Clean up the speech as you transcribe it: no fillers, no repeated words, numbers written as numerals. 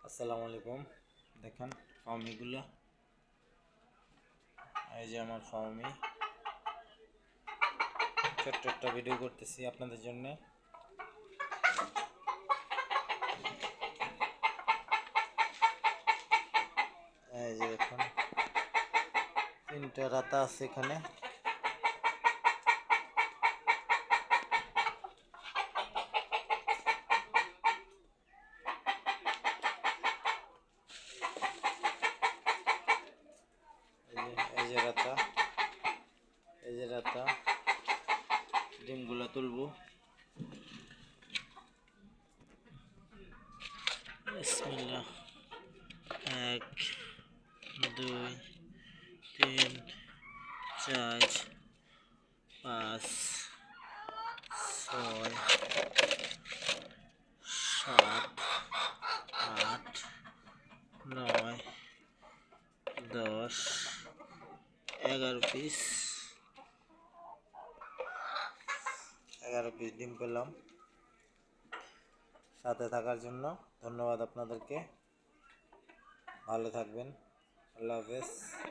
আসসালামু আলাইকুম। দেখেন ফার্মিগুলো, এই যে আমার ফার্মি। ছোট্ট একটা ভিডিও করতেছি আপনাদের জন্য। এই যে দেখুন, 3টা রাতা আছে এখানে। এই যে রাতা, এই যে রাতা, ডিমগুলো তুলবো। বিসমিল্লাহ। 1 2 3 4 5 6 7 8 9 10 11 পিস, 11 পিস ডিম পেলাম। সাথে থাকার জন্য ধন্যবাদ আপনাদেরকে। ভালো থাকবেন। আল্লাহ হাফেজ।